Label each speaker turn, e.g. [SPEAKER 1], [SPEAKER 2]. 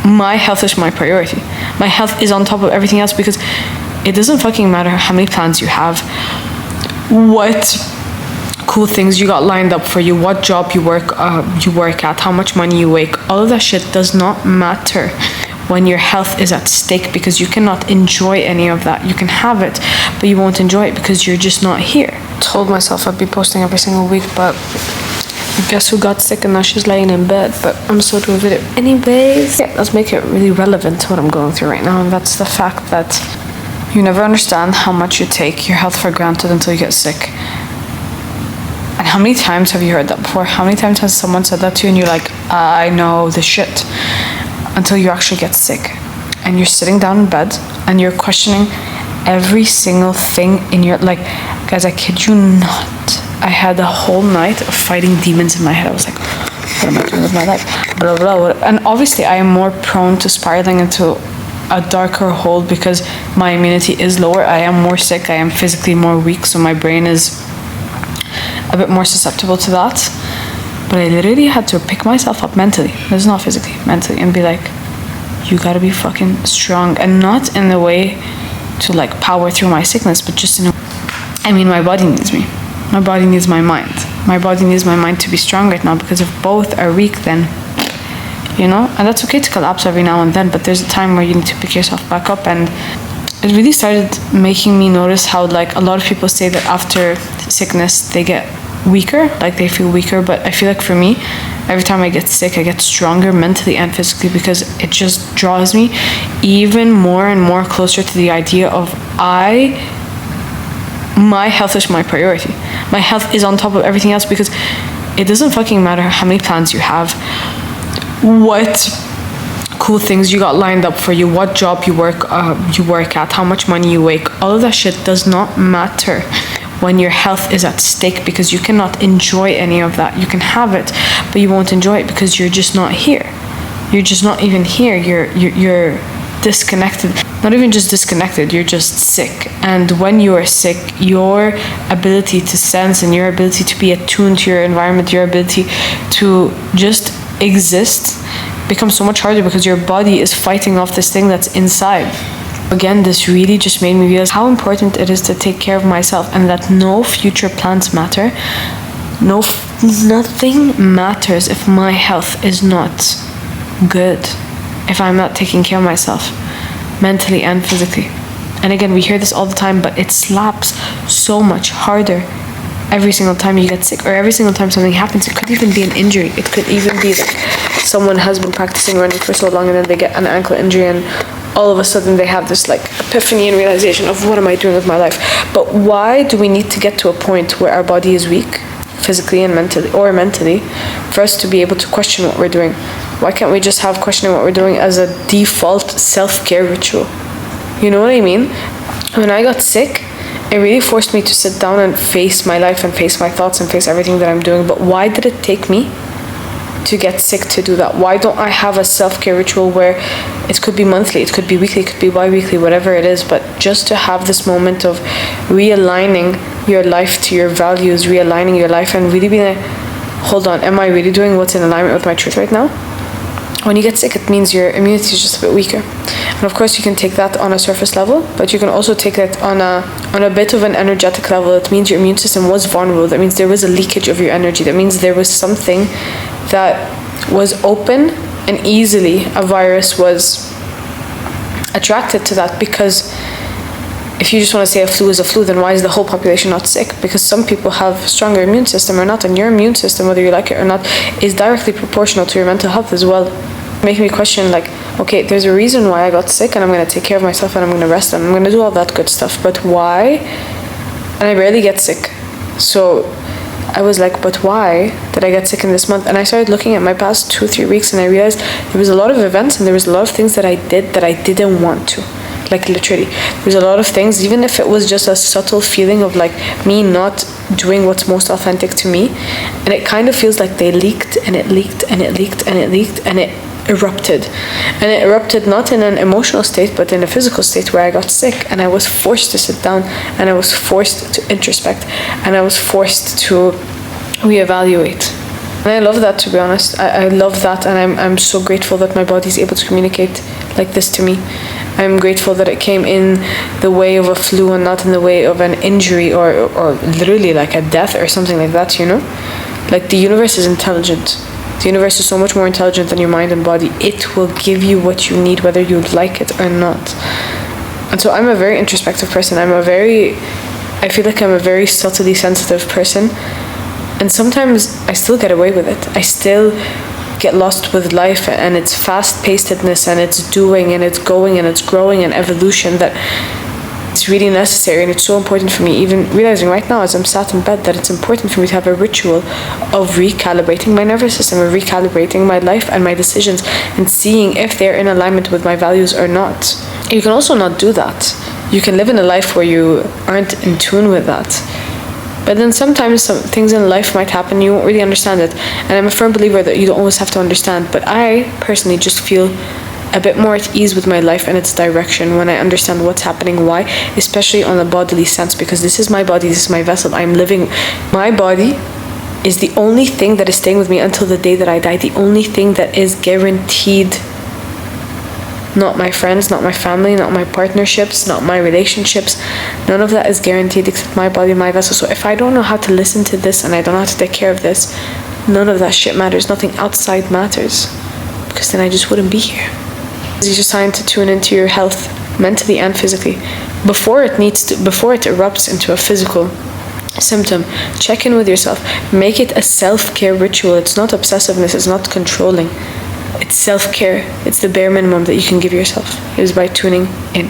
[SPEAKER 1] my health is my priority. My health is on top of everything else, because it doesn't fucking matter how many plans you have, what cool things you got lined up for you, what job you work at, how much money you make. All of that shit does not matter when your health is at stake, because you cannot enjoy any of that. You can have it, but you won't enjoy it because you're just not here. Told myself I'd be posting every single week, but guess who got sick and now she's laying in bed, but I'm still doing a video. Anyways, yeah, let's make it really relevant to what I'm going through right now, and that's the fact that you never understand how much you take your health for granted until you get sick. And how many times have you heard that before? How many times has someone said that to you and you're like, I know the shit, until you actually get sick and you're sitting down in bed and you're questioning every single thing in your, like, guys, I kid you not, I had a whole night of fighting demons in my head. I was like, what am I doing with my life? Blah, blah, blah. And obviously I am more prone to spiraling into a darker hole because my immunity is lower. I am more sick. I am physically more weak. So my brain is a bit more susceptible to that. But I literally had to pick myself up mentally. This is not physically, mentally. And be like, you gotta be fucking strong. And not in a way to like power through my sickness, but just in a, I mean, my body needs me. My body needs my mind. My body needs my mind to be strong right now, because if both are weak, then, you know, and that's okay to collapse every now and then, but there's a time where you need to pick yourself back up. And it really started making me notice how, like, a lot of people say that after sickness they get weaker, like they feel weaker, but I feel like for me, every time I get sick, I get stronger mentally and physically, because it just draws me even more and more closer to the idea of my health is my priority. My health is on top of everything else, because it doesn't fucking matter how many plans you have, what cool things you got lined up for you, what job you work at, how much money you make. All of that shit does not matter when your health is at stake, because you cannot enjoy any of that. You can have it, but you won't enjoy it because you're just not here. You're just not even here. You're disconnected. Not even just disconnected, you're just sick. And when you are sick, your ability to sense and your ability to be attuned to your environment, your ability to just exist becomes so much harder, because your body is fighting off this thing that's inside. Again, this really just made me realize how important it is to take care of myself, and that no future plans matter. Nothing matters if my health is not good, if I'm not taking care of myself mentally and physically. And again, we hear this all the time, but it slaps so much harder every single time you get sick, or every single time something happens. It could even be an injury. It could even be like someone has been practicing running for so long and then they get an ankle injury, and all of a sudden they have this like epiphany and realization of, what am I doing with my life? But why do we need to get to a point where our body is weak, physically and mentally, for us to be able to question what we're doing? Why can't we just have questioning what we're doing as a default self-care ritual? You know what I mean? When I got sick, it really forced me to sit down and face my life and face my thoughts and face everything that I'm doing. But why did it take me to get sick to do that? Why don't I have a self-care ritual where it could be monthly, it could be weekly, it could be bi-weekly, whatever it is, but just to have this moment of realigning your life to your values, realigning your life and really being like, hold on, am I really doing what's in alignment with my truth right now? When you get sick, it means your immunity is just a bit weaker. And of course you can take that on a surface level, but you can also take it on a bit of an energetic level. It means your immune system was vulnerable. That means there was a leakage of your energy. That means there was something that was open, and easily a virus was attracted to that. Because if you just want to say a flu is a flu, then why is the whole population not sick? Because some people have stronger immune system or not, and your immune system, whether you like it or not, is directly proportional to your mental health as well. Making me question, like, okay, there's a reason why I got sick, and I'm going to take care of myself, and I'm going to rest, and I'm going to do all that good stuff, but why? And I rarely get sick. So I was like, but why did I get sick in this month? And I started looking at my past 2-3 weeks, and I realized there was a lot of events and there was a lot of things that I did that I didn't want to. Like, literally, there's a lot of things, even if it was just a subtle feeling of like me not doing what's most authentic to me, and it kind of feels like they leaked, and it leaked, and it leaked, and it leaked, and it erupted. And it erupted not in an emotional state, but in a physical state where I got sick, and I was forced to sit down, and I was forced to introspect, and I was forced to reevaluate. And I love that, to be honest. I love that, and I'm so grateful that my body is able to communicate like this to me. I'm grateful that it came in the way of a flu and not in the way of an injury or literally like a death or something like that, you know? Like, the universe is intelligent. The universe is so much more intelligent than your mind and body. It will give you what you need, whether you like it or not. And so I'm a very introspective person. I feel like I'm a very subtly sensitive person. And sometimes I still get away with it. I still get lost with life and its fast-pacedness and its doing and its going and its growing and evolution, that it's really necessary, and it's so important for me, even realizing right now as I'm sat in bed, that it's important for me to have a ritual of recalibrating my nervous system, of recalibrating my life and my decisions, and seeing if they're in alignment with my values or not. You can also not do that. You can live in a life where you aren't in tune with that. But then sometimes some things in life might happen, you won't really understand it. And I'm a firm believer that you don't always have to understand. But I personally just feel a bit more at ease with my life and its direction when I understand what's happening, why, especially on a bodily sense, because this is my body, this is my vessel, I'm living. My body is the only thing that is staying with me until the day that I die, the only thing that is guaranteed. Not my friends, not my family, not my partnerships, not my relationships. None of that is guaranteed except my body, my vessel. So if I don't know how to listen to this and I don't know how to take care of this, none of that shit matters. Nothing outside matters, because then I just wouldn't be here. It's just time to tune into your health, mentally and physically. Before it erupts into a physical symptom, check in with yourself. Make it a self-care ritual. It's not obsessiveness, it's not controlling. It's self-care. It's the bare minimum that you can give yourself, is by tuning in.